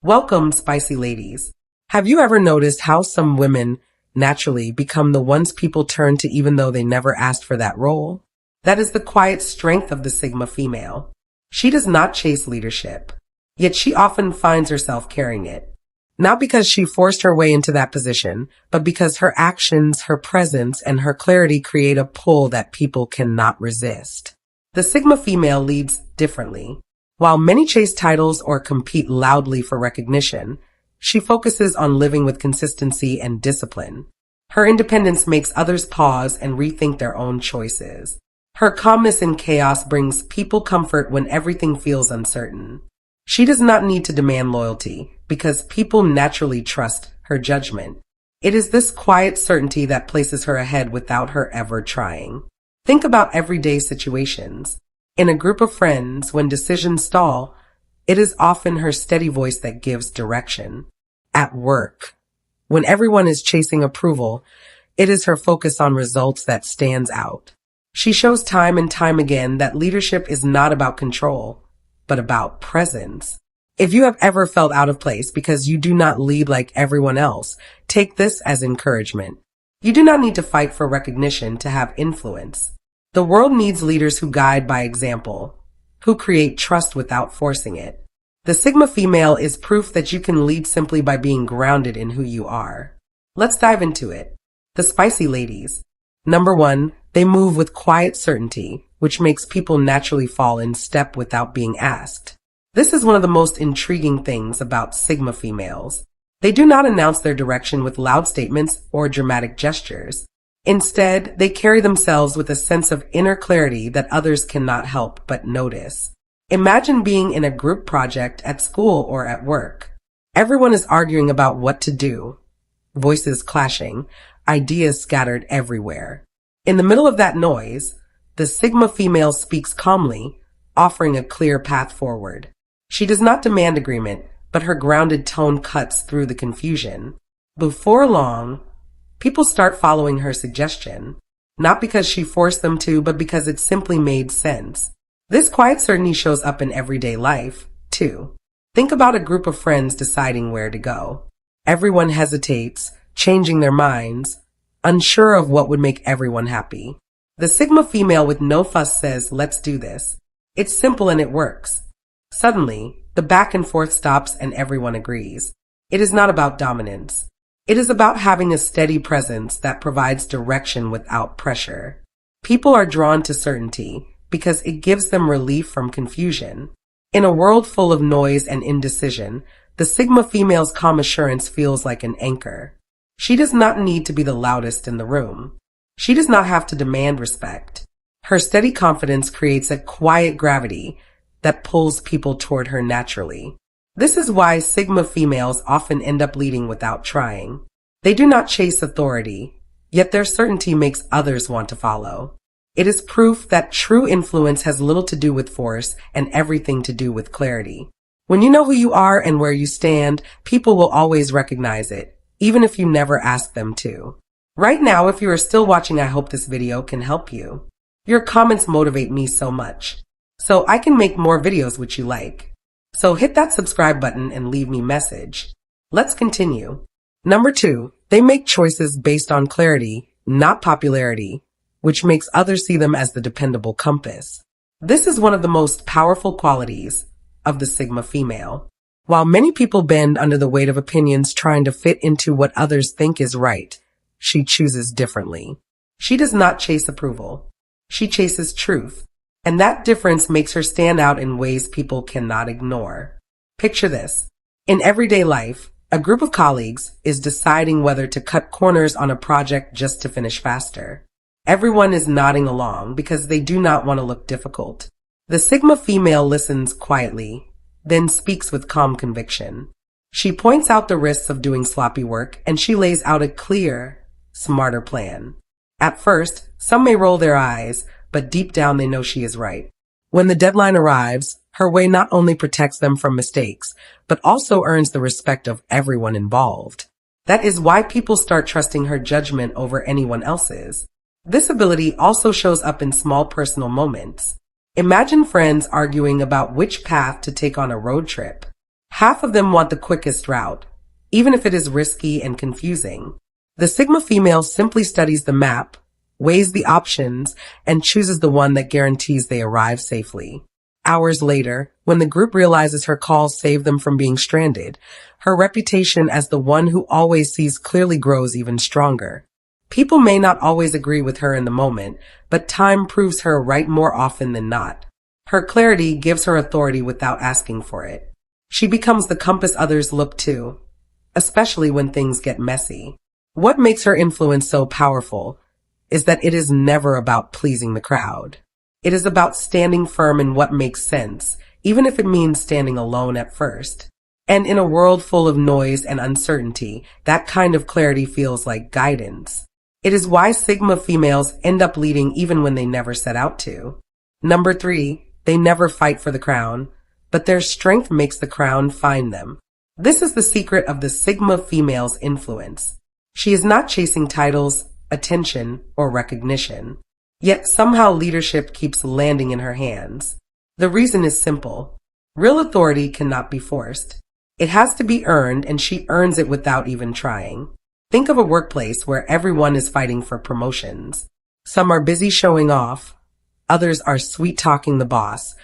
Welcome, spicy ladies. Have you ever noticed how some women naturally become the ones people turn to even though they never asked for that role? That is the quiet strength of the Sigma female. She does not chase leadership, yet she often finds herself carrying it. Not because she forced her way into that position, but because her actions, her presence, and her clarity create a pull that people cannot resist. The Sigma female leads differently. While many chase titles or compete loudly for recognition, she focuses on living with consistency and discipline. Her independence makes others pause and rethink their own choices. Her calmness in chaos brings people comfort when everything feels uncertain. She does not need to demand loyalty because people naturally trust her judgment. It is this quiet certainty that places her ahead without her ever trying. Think about everyday situations. In a group of friends, when decisions stall, it is often her steady voice that gives direction. At work, when everyone is chasing approval, it is her focus on results that stands out. She shows time and time again that leadership is not about control, but about presence. If you have ever felt out of place because you do not lead like everyone else, take this as encouragement. You do not need to fight for recognition to have influence. The world needs leaders who guide by example, who create trust without forcing it. The Sigma female is proof that you can lead simply by being grounded in who you are. Let's dive into it. The spicy ladies. Number 1, they move with quiet certainty, which makes people naturally fall in step without being asked. This is one of the most intriguing things about Sigma females. They do not announce their direction with loud statements or dramatic gestures. Instead, they carry themselves with a sense of inner clarity that others cannot help but notice. Imagine being in a group project at school or at work. Everyone is arguing about what to do. Voices clashing, ideas scattered everywhere. In the middle of that noise, the Sigma female speaks calmly, offering a clear path forward. She does not demand agreement, but her grounded tone cuts through the confusion. Before long, people start following her suggestion, not because she forced them to, but because it simply made sense. This quiet certainty shows up in everyday life, too. Think about a group of friends deciding where to go. Everyone hesitates, changing their minds, unsure of what would make everyone happy. The Sigma female with no fuss says, "Let's do this." It's simple and it works. Suddenly, the back and forth stops and everyone agrees. It is not about dominance. It is about having a steady presence that provides direction without pressure. People are drawn to certainty because it gives them relief from confusion. In a world full of noise and indecision, the Sigma female's calm assurance feels like an anchor. She does not need to be the loudest in the room. She does not have to demand respect. Her steady confidence creates a quiet gravity that pulls people toward her naturally. This is why Sigma females often end up leading without trying. They do not chase authority, yet their certainty makes others want to follow. It is proof that true influence has little to do with force and everything to do with clarity. When you know who you are and where you stand, people will always recognize it, even if you never ask them to. Right now, if you are still watching, I hope this video can help you. Your comments motivate me so much, so I can make more videos which you like. So hit that subscribe button and leave me a message. Let's continue. Number 2, they make choices based on clarity, not popularity, which makes others see them as the dependable compass. This is one of the most powerful qualities of the Sigma female. While many people bend under the weight of opinions trying to fit into what others think is right, she chooses differently. She does not chase approval. She chases truth. And that difference makes her stand out in ways people cannot ignore. Picture this. In everyday life, a group of colleagues is deciding whether to cut corners on a project just to finish faster. Everyone is nodding along because they do not want to look difficult. The Sigma female listens quietly, then speaks with calm conviction. She points out the risks of doing sloppy work and she lays out a clear, smarter plan. At first, some may roll their eyes, but deep down they know she is right. When the deadline arrives, her way not only protects them from mistakes, but also earns the respect of everyone involved. That is why people start trusting her judgment over anyone else's. This ability also shows up in small personal moments. Imagine friends arguing about which path to take on a road trip. Half of them want the quickest route, even if it is risky and confusing. The Sigma female simply studies the map, weighs the options, and chooses the one that guarantees they arrive safely. Hours later, when the group realizes her calls saved them from being stranded, her reputation as the one who always sees clearly grows even stronger. People may not always agree with her in the moment, but time proves her right more often than not. Her clarity gives her authority without asking for it. She becomes the compass others look to, especially when things get messy. What makes her influence so powerful is that it is never about pleasing the crowd. It is about standing firm in what makes sense, even if it means standing alone at first. And in a world full of noise and uncertainty, that kind of clarity feels like guidance. It is why Sigma females end up leading even when they never set out to. Number 3, they never fight for the crown, but their strength makes the crown find them. This is the secret of the Sigma female's influence. She is not chasing titles, attention, or recognition. Yet somehow leadership keeps landing in her hands. The reason is simple. Real authority cannot be forced. It has to be earned, and she earns it without even trying. Think of a workplace where everyone is fighting for promotions. Some are busy showing off, others are sweet-talking the boss,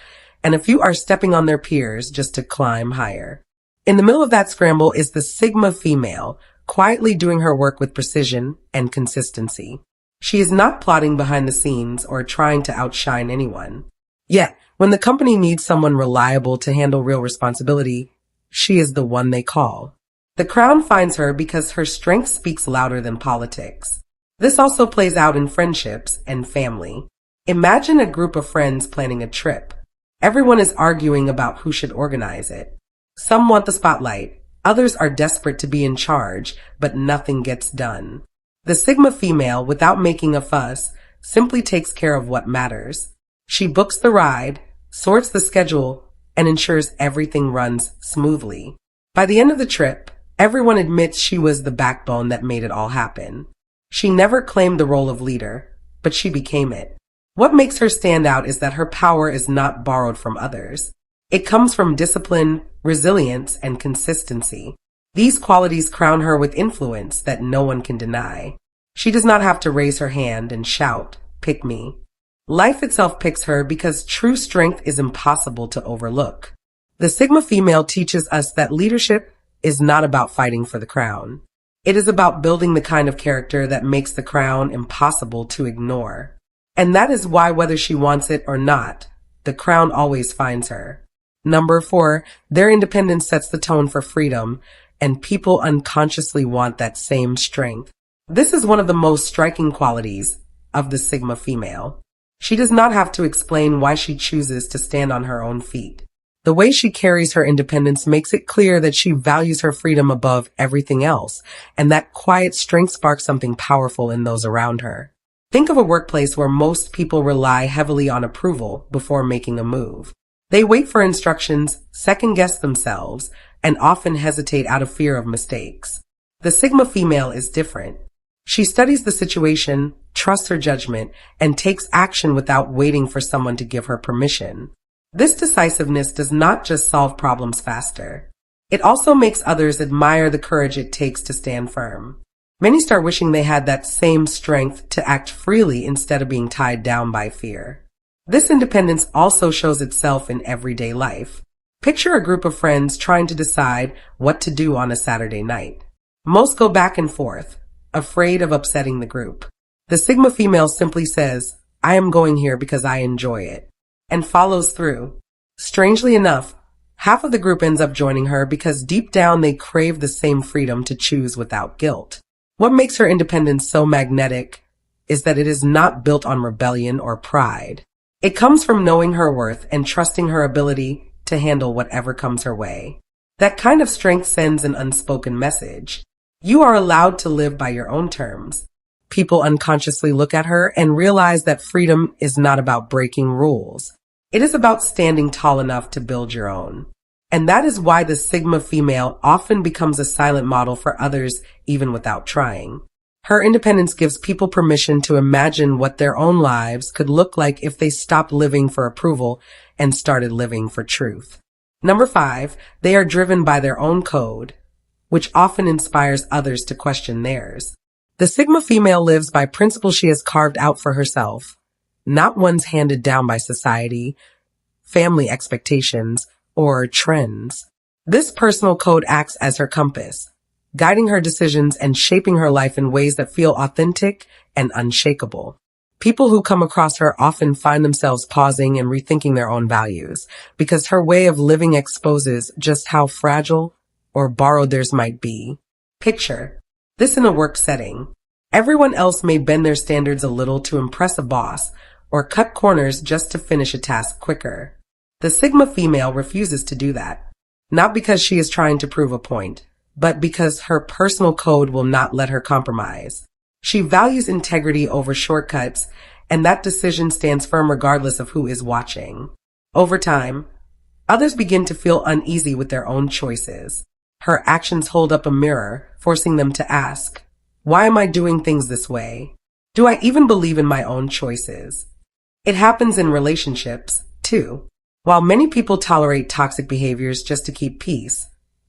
and a few are stepping on their peers just to climb higher. In the middle of that scramble is the Sigma female, quietly doing her work with precision and consistency. She is not plotting behind the scenes or trying to outshine anyone. Yet, when the company needs someone reliable to handle real responsibility, she is the one they call. The crown finds her because her strength speaks louder than politics. This also plays out in friendships and family. Imagine a group of friends planning a trip. Everyone is arguing about who should organize it. Some want the spotlight. Others are desperate to be in charge, but nothing gets done. The Sigma female, without making a fuss, simply takes care of what matters. She books the ride, sorts the schedule, and ensures everything runs smoothly. By the end of the trip, everyone admits she was the backbone that made it all happen. She never claimed the role of leader, but she became it. What makes her stand out is that her power is not borrowed from others. It comes from discipline, resilience, and consistency. These qualities crown her with influence that no one can deny. She does not have to raise her hand and shout, "Pick me." Life itself picks her because true strength is impossible to overlook. The Sigma female teaches us that leadership is not about fighting for the crown. It is about building the kind of character that makes the crown impossible to ignore. And that is why, whether she wants it or not, the crown always finds her. Number 4, their independence sets the tone for freedom, and people unconsciously want that same strength. This is one of the most striking qualities of the Sigma female. She does not have to explain why she chooses to stand on her own feet. The way she carries her independence makes it clear that she values her freedom above everything else, and that quiet strength sparks something powerful in those around her. Think of a workplace where most people rely heavily on approval before making a move. They wait for instructions, second-guess themselves, and often hesitate out of fear of mistakes. The Sigma female is different. She studies the situation, trusts her judgment, and takes action without waiting for someone to give her permission. This decisiveness does not just solve problems faster. It also makes others admire the courage it takes to stand firm. Many start wishing they had that same strength to act freely instead of being tied down by fear. This independence also shows itself in everyday life. Picture a group of friends trying to decide what to do on a Saturday night. Most go back and forth, afraid of upsetting the group. The Sigma female simply says, "I am going here because I enjoy it," and follows through. Strangely enough, half of the group ends up joining her because deep down they crave the same freedom to choose without guilt. What makes her independence so magnetic is that it is not built on rebellion or pride. It comes from knowing her worth and trusting her ability to handle whatever comes her way. That kind of strength sends an unspoken message. You are allowed to live by your own terms. People unconsciously look at her and realize that freedom is not about breaking rules. It is about standing tall enough to build your own. And that is why the Sigma female often becomes a silent model for others even without trying. Her independence gives people permission to imagine what their own lives could look like if they stopped living for approval and started living for truth. Number 5, they are driven by their own code, which often inspires others to question theirs. The Sigma female lives by principles she has carved out for herself, not ones handed down by society, family expectations, or trends. This personal code acts as her compass, guiding her decisions and shaping her life in ways that feel authentic and unshakable. People who come across her often find themselves pausing and rethinking their own values, because her way of living exposes just how fragile or borrowed theirs might be. Picture this in a work setting. Everyone else may bend their standards a little to impress a boss or cut corners just to finish a task quicker. The Sigma female refuses to do that, not because she is trying to prove a point, but because her personal code will not let her compromise. She values integrity over shortcuts, and that decision stands firm regardless of who is watching. Over time, others begin to feel uneasy with their own choices. Her actions hold up a mirror, forcing them to ask, why am I doing things this way? Do I even believe in my own choices? It happens in relationships, too. While many people tolerate toxic behaviors just to keep peace,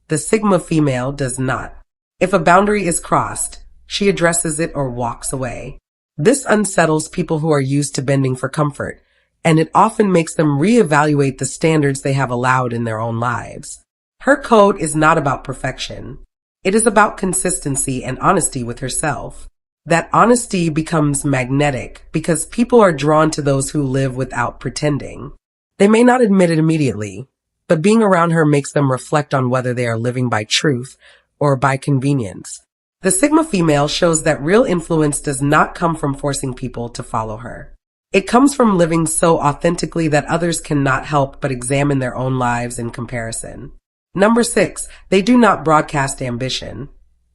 the Sigma female does not. If a boundary is crossed, she addresses it or walks away. This unsettles people who are used to bending for comfort, and it often makes them reevaluate the standards they have allowed in their own lives. Her code is not about perfection. It is about consistency and honesty with herself. That honesty becomes magnetic because people are drawn to those who live without pretending. They may not admit it immediately, but being around her makes them reflect on whether they are living by truth or by convenience. The Sigma female shows that real influence does not come from forcing people to follow her. It comes from living so authentically that others cannot help but examine their own lives in comparison. Number 6, they do not broadcast ambition,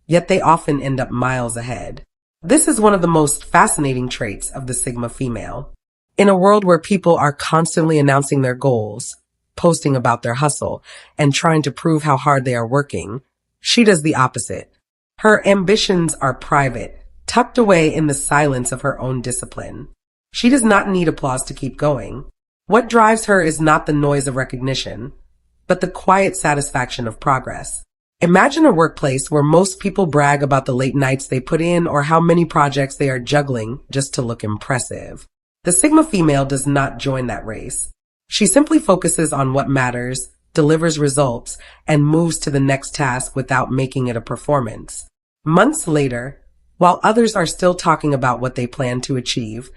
yet they often end up miles ahead. This is one of the most fascinating traits of the Sigma female. In a world where people are constantly announcing their goals, posting about their hustle, and trying to prove how hard they are working, she does the opposite. Her ambitions are private, tucked away in the silence of her own discipline. She does not need applause to keep going. What drives her is not the noise of recognition, but the quiet satisfaction of progress. Imagine a workplace where most people brag about the late nights they put in or how many projects they are juggling just to look impressive. The Sigma female does not join that race. She simply focuses on what matters, delivers results, and moves to the next task without making it a performance. Months later, while others are still talking about what they plan to achieve,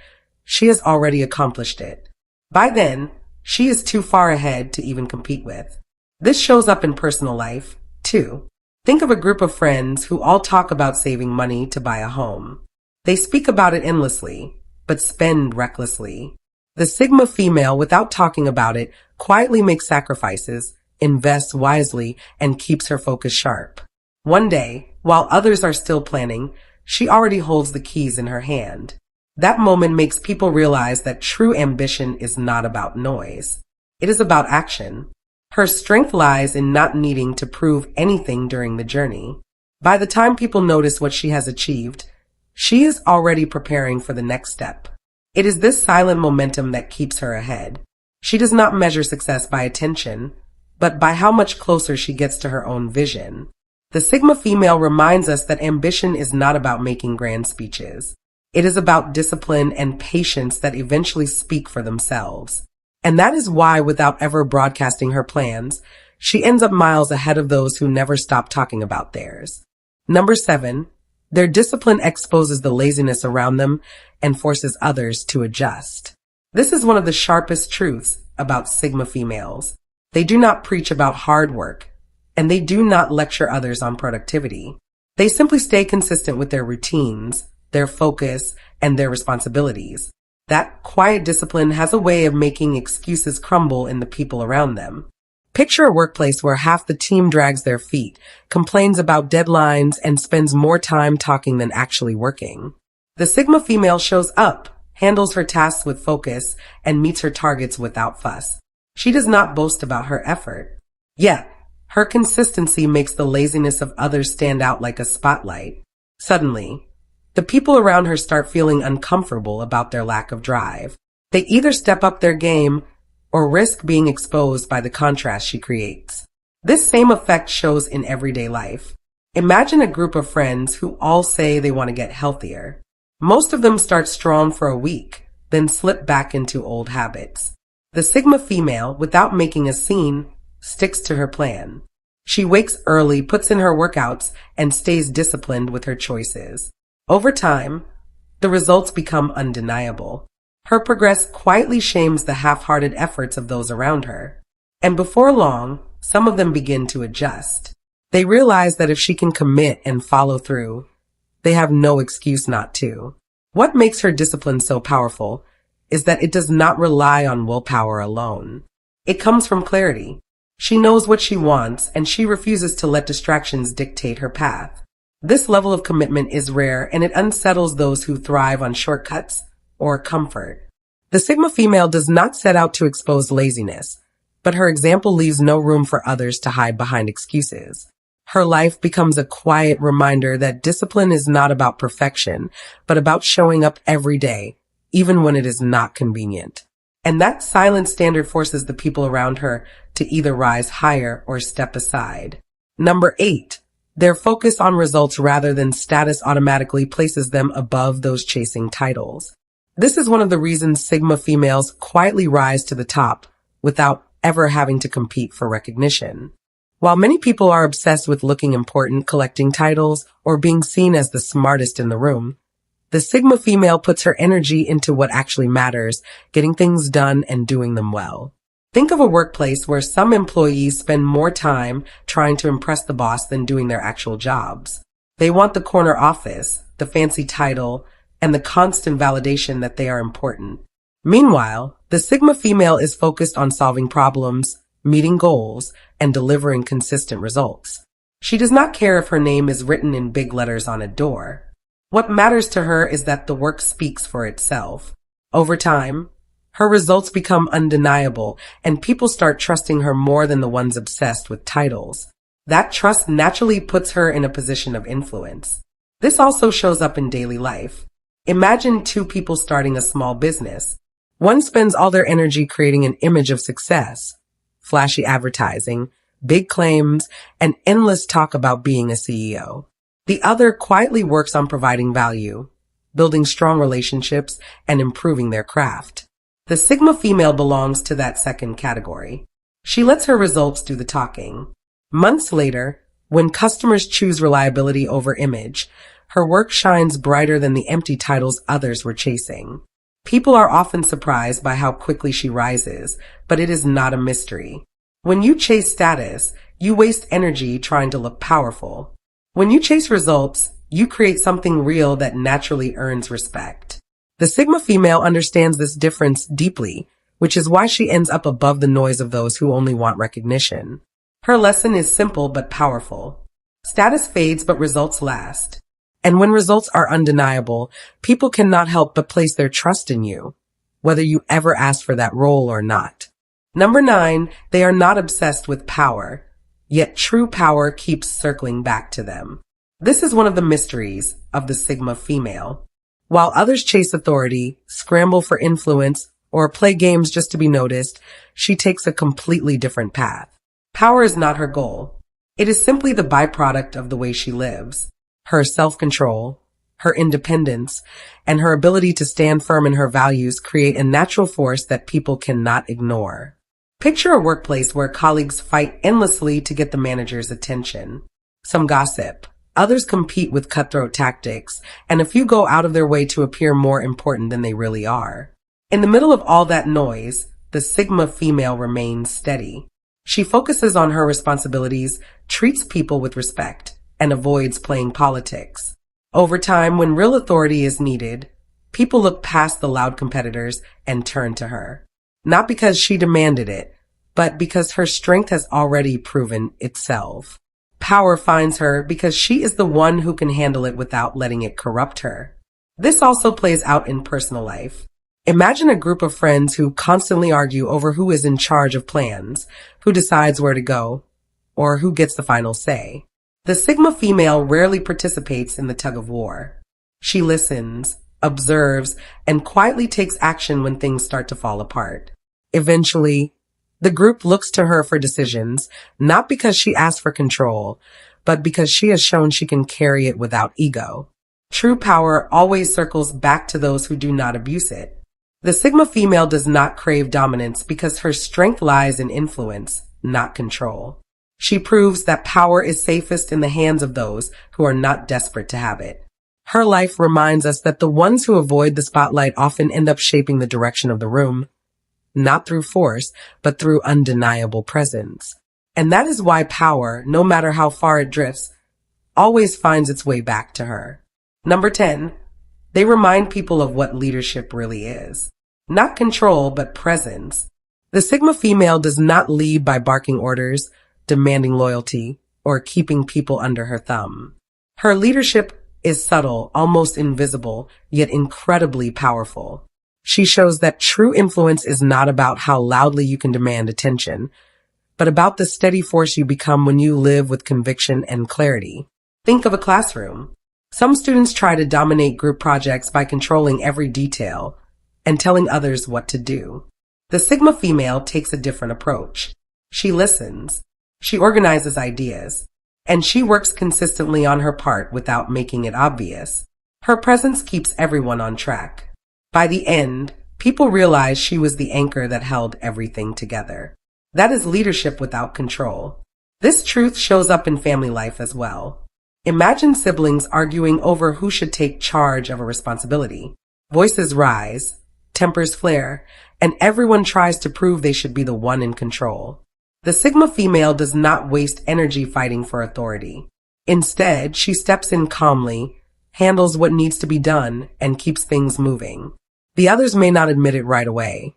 she has already accomplished it. By then, she is too far ahead to even compete with. This shows up in personal life, too. Think of a group of friends who all talk about saving money to buy a home. They speak about it endlessly, but spend recklessly. The Sigma female, without talking about it, quietly makes sacrifices, invests wisely, and keeps her focus sharp. One day, while others are still planning, she already holds the keys in her hand. That moment makes people realize that true ambition is not about noise. It is about action. Her strength lies in not needing to prove anything during the journey. By the time people notice what she has achieved, she is already preparing for the next step. It is this silent momentum that keeps her ahead. She does not measure success by attention, but by how much closer she gets to her own vision. The Sigma female reminds us that ambition is not about making grand speeches. It is about discipline and patience that eventually speak for themselves. And that is why, without ever broadcasting her plans, she ends up miles ahead of those who never stop talking about theirs. Number 7, their discipline exposes the laziness around them and forces others to adjust. This is one of the sharpest truths about Sigma females. They do not preach about hard work, and they do not lecture others on productivity. They simply stay consistent with their routines, their focus, and their responsibilities. That quiet discipline has a way of making excuses crumble in the people around them. Picture a workplace where half the team drags their feet, complains about deadlines, and spends more time talking than actually working. The Sigma female shows up, handles her tasks with focus, and meets her targets without fuss. She does not boast about her effort. Yet, her consistency makes the laziness of others stand out like a spotlight. Suddenly, the people around her start feeling uncomfortable about their lack of drive. They either step up their game or risk being exposed by the contrast she creates. This same effect shows in everyday life. Imagine a group of friends who all say they want to get healthier. Most of them start strong for a week, then slip back into old habits. The Sigma female, without making a scene, sticks to her plan. She wakes early, puts in her workouts, and stays disciplined with her choices. Over time, the results become undeniable. Her progress quietly shames the half-hearted efforts of those around her. And before long, some of them begin to adjust. They realize that if she can commit and follow through, they have no excuse not to. What makes her discipline so powerful is that it does not rely on willpower alone. It comes from clarity. She knows what she wants, and she refuses to let distractions dictate her path. This level of commitment is rare, and it unsettles those who thrive on shortcuts or comfort. The Sigma female does not set out to expose laziness, but her example leaves no room for others to hide behind excuses. Her life becomes a quiet reminder that discipline is not about perfection, but about showing up every day, even when it is not convenient. And that silent standard forces the people around her to either rise higher or step aside. Number 8. Their focus on results rather than status automatically places them above those chasing titles. This is one of the reasons Sigma females quietly rise to the top without ever having to compete for recognition. While many people are obsessed with looking important, collecting titles, or being seen as the smartest in the room, the Sigma female puts her energy into what actually matters, getting things done and doing them well. Think of a workplace where some employees spend more time trying to impress the boss than doing their actual jobs. They want the corner office, the fancy title, and the constant validation that they are important. Meanwhile, the Sigma female is focused on solving problems, meeting goals, and delivering consistent results. She does not care if her name is written in big letters on a door. What matters to her is that the work speaks for itself. Over time, her results become undeniable, and people start trusting her more than the ones obsessed with titles. That trust naturally puts her in a position of influence. This also shows up in daily life. Imagine two people starting a small business. One spends all their energy creating an image of success, flashy advertising, big claims, and endless talk about being a CEO. The other quietly works on providing value, building strong relationships, and improving their craft. The Sigma female belongs to that second category. She lets her results do the talking. Months later, when customers choose reliability over image, her work shines brighter than the empty titles others were chasing. People are often surprised by how quickly she rises, but it is not a mystery. When you chase status, you waste energy trying to look powerful. When you chase results, you create something real that naturally earns respect. The Sigma female understands this difference deeply, which is why she ends up above the noise of those who only want recognition. Her lesson is simple but powerful. Status fades, but results last. And when results are undeniable, people cannot help but place their trust in you, whether you ever ask for that role or not. Number 9, they are not obsessed with power, yet true power keeps circling back to them. This is one of the mysteries of the Sigma female. While others chase authority, scramble for influence, or play games just to be noticed, she takes a completely different path. Power is not her goal. It is simply the byproduct of the way she lives. Her self-control, her independence, and her ability to stand firm in her values create a natural force that people cannot ignore. Picture a workplace where colleagues fight endlessly to get the manager's attention. Some gossip, others compete with cutthroat tactics, and a few go out of their way to appear more important than they really are. In the middle of all that noise, the Sigma female remains steady. She focuses on her responsibilities, treats people with respect, and avoids playing politics. Over time, when real authority is needed, people look past the loud competitors and turn to her. Not because she demanded it, but because her strength has already proven itself. Power finds her because she is the one who can handle it without letting it corrupt her. This also plays out in personal life. Imagine a group of friends who constantly argue over who is in charge of plans, who decides where to go, or who gets the final say. The Sigma female rarely participates in the tug-of-war. She listens, observes, and quietly takes action when things start to fall apart. Eventually, the group looks to her for decisions, not because she asked for control, but because she has shown she can carry it without ego. True power always circles back to those who do not abuse it. The Sigma female does not crave dominance because her strength lies in influence, not control. She proves that power is safest in the hands of those who are not desperate to have it. Her life reminds us that the ones who avoid the spotlight often end up shaping the direction of the room, not through force, but through undeniable presence. And that is why power, no matter how far it drifts, always finds its way back to her. Number 10, they remind people of what leadership really is. Not control, but presence. The Sigma female does not lead by barking orders, demanding loyalty, or keeping people under her thumb. Her leadership is subtle, almost invisible, yet incredibly powerful. She shows that true influence is not about how loudly you can demand attention, but about the steady force you become when you live with conviction and clarity. Think of a classroom. Some students try to dominate group projects by controlling every detail and telling others what to do. The Sigma female takes a different approach. She listens, she organizes ideas, and she works consistently on her part without making it obvious. Her presence keeps everyone on track. By the end, people realize she was the anchor that held everything together. That is leadership without control. This truth shows up in family life as well. Imagine siblings arguing over who should take charge of a responsibility. Voices rise, tempers flare, and everyone tries to prove they should be the one in control. The Sigma female does not waste energy fighting for authority. Instead, she steps in calmly, handles what needs to be done, and keeps things moving. The others may not admit it right away,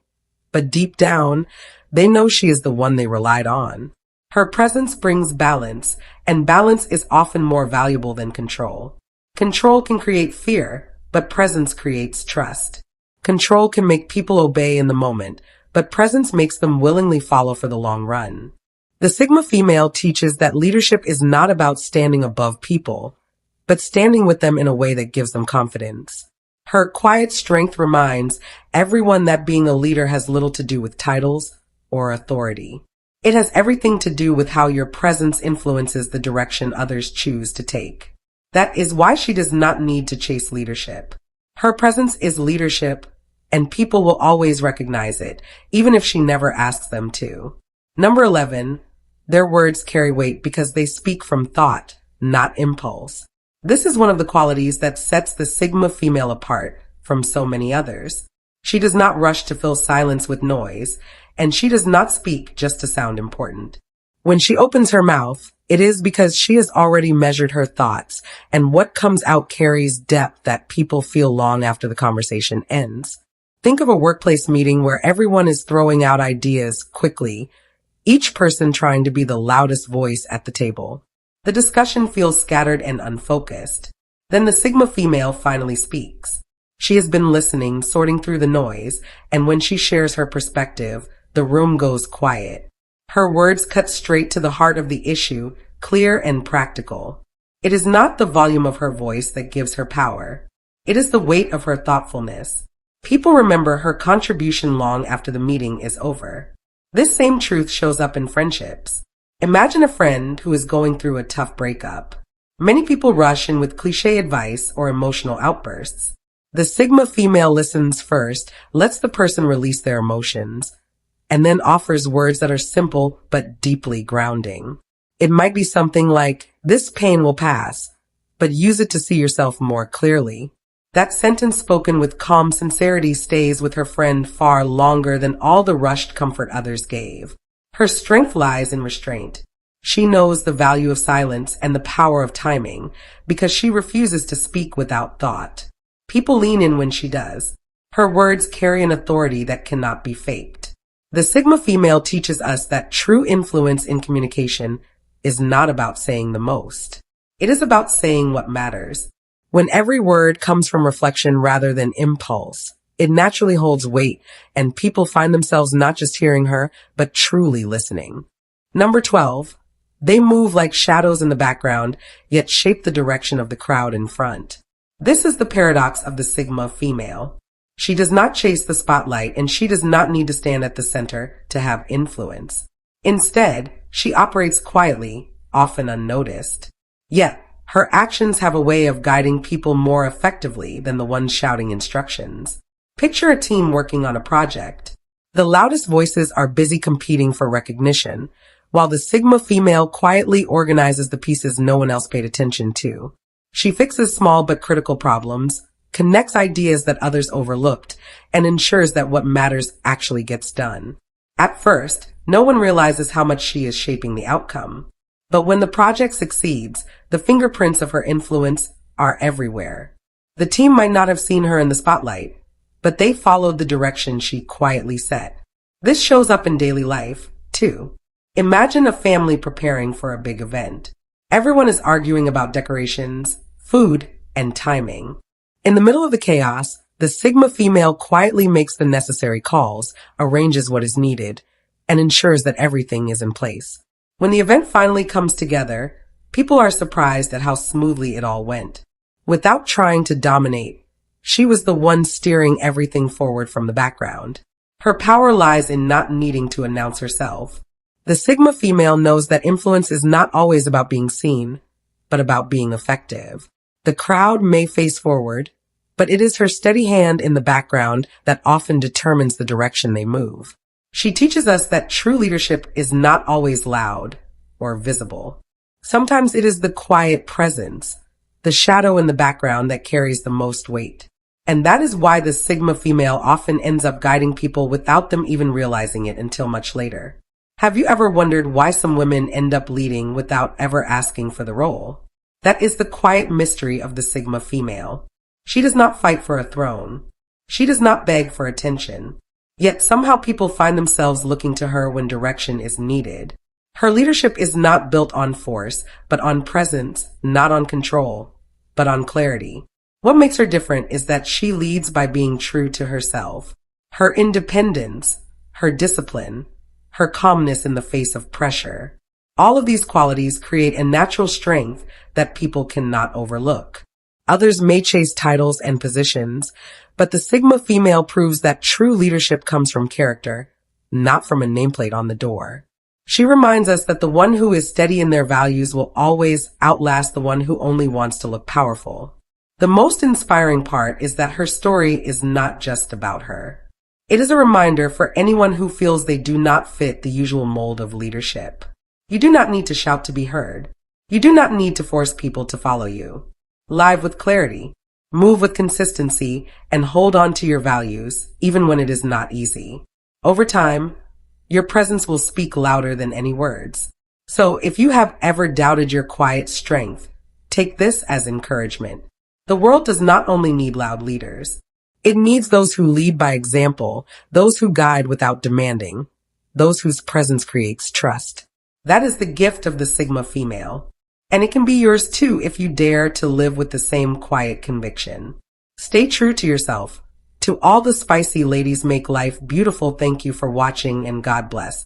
but deep down, they know she is the one they relied on. Her presence brings balance, and balance is often more valuable than control. Control can create fear, but presence creates trust. Control can make people obey in the moment, but presence makes them willingly follow for the long run. The Sigma female teaches that leadership is not about standing above people, but standing with them in a way that gives them confidence. Her quiet strength reminds everyone that being a leader has little to do with titles or authority. It has everything to do with how your presence influences the direction others choose to take. That is why she does not need to chase leadership. Her presence is leadership, and people will always recognize it, even if she never asks them to. Number 11, their words carry weight because they speak from thought, not impulse. This is one of the qualities that sets the Sigma female apart from so many others. She does not rush to fill silence with noise, and she does not speak just to sound important. When she opens her mouth, it is because she has already measured her thoughts, and what comes out carries depth that people feel long after the conversation ends. Think of a workplace meeting where everyone is throwing out ideas quickly, each person trying to be the loudest voice at the table. The discussion feels scattered and unfocused. Then the Sigma female finally speaks. She has been listening, sorting through the noise, and when she shares her perspective, the room goes quiet. Her words cut straight to the heart of the issue, clear and practical. It is not the volume of her voice that gives her power. It is the weight of her thoughtfulness. People remember her contribution long after the meeting is over. This same truth shows up in friendships. Imagine a friend who is going through a tough breakup. Many people rush in with cliché advice or emotional outbursts. The Sigma female listens first, lets the person release their emotions, and then offers words that are simple but deeply grounding. It might be something like, "This pain will pass," but use it to see yourself more clearly. That sentence spoken with calm sincerity stays with her friend far longer than all the rushed comfort others gave. Her strength lies in restraint. She knows the value of silence and the power of timing because she refuses to speak without thought. People lean in when she does. Her words carry an authority that cannot be faked. The Sigma female teaches us that true influence in communication is not about saying the most. It is about saying what matters. When every word comes from reflection rather than impulse, it naturally holds weight, and people find themselves not just hearing her, but truly listening. Number 12, they move like shadows in the background, yet shape the direction of the crowd in front. This is the paradox of the Sigma female. She does not chase the spotlight, and she does not need to stand at the center to have influence. Instead, she operates quietly, often unnoticed. Yet, her actions have a way of guiding people more effectively than the ones shouting instructions. Picture a team working on a project. The loudest voices are busy competing for recognition, while the Sigma female quietly organizes the pieces no one else paid attention to. She fixes small but critical problems, connects ideas that others overlooked, and ensures that what matters actually gets done. At first, no one realizes how much she is shaping the outcome. But when the project succeeds, the fingerprints of her influence are everywhere. The team might not have seen her in the spotlight, but they followed the direction she quietly set. This shows up in daily life, too. Imagine a family preparing for a big event. Everyone is arguing about decorations, food, and timing. In the middle of the chaos, the Sigma female quietly makes the necessary calls, arranges what is needed, and ensures that everything is in place. When the event finally comes together, people are surprised at how smoothly it all went. Without trying to dominate, she was the one steering everything forward from the background. Her power lies in not needing to announce herself. The Sigma female knows that influence is not always about being seen, but about being effective. The crowd may face forward, but it is her steady hand in the background that often determines the direction they move. She teaches us that true leadership is not always loud or visible. Sometimes it is the quiet presence, the shadow in the background that carries the most weight. And that is why the Sigma female often ends up guiding people without them even realizing it until much later. Have you ever wondered why some women end up leading without ever asking for the role? That is the quiet mystery of the Sigma female. She does not fight for a throne. She does not beg for attention. Yet somehow people find themselves looking to her when direction is needed. Her leadership is not built on force, but on presence, not on control, but on clarity. What makes her different is that she leads by being true to herself. Her independence, her discipline, her calmness in the face of pressure. All of these qualities create a natural strength that people cannot overlook. Others may chase titles and positions, but the Sigma female proves that true leadership comes from character, not from a nameplate on the door. She reminds us that the one who is steady in their values will always outlast the one who only wants to look powerful. The most inspiring part is that her story is not just about her. It is a reminder for anyone who feels they do not fit the usual mold of leadership. You do not need to shout to be heard. You do not need to force people to follow you. Live with clarity, move with consistency, and hold on to your values, even when it is not easy. Over time, your presence will speak louder than any words. So if you have ever doubted your quiet strength, take this as encouragement. The world does not only need loud leaders. It needs those who lead by example, those who guide without demanding, those whose presence creates trust. That is the gift of the Sigma female. And it can be yours too if you dare to live with the same quiet conviction. Stay true to yourself. To all the spicy ladies make life beautiful, thank you for watching and God bless.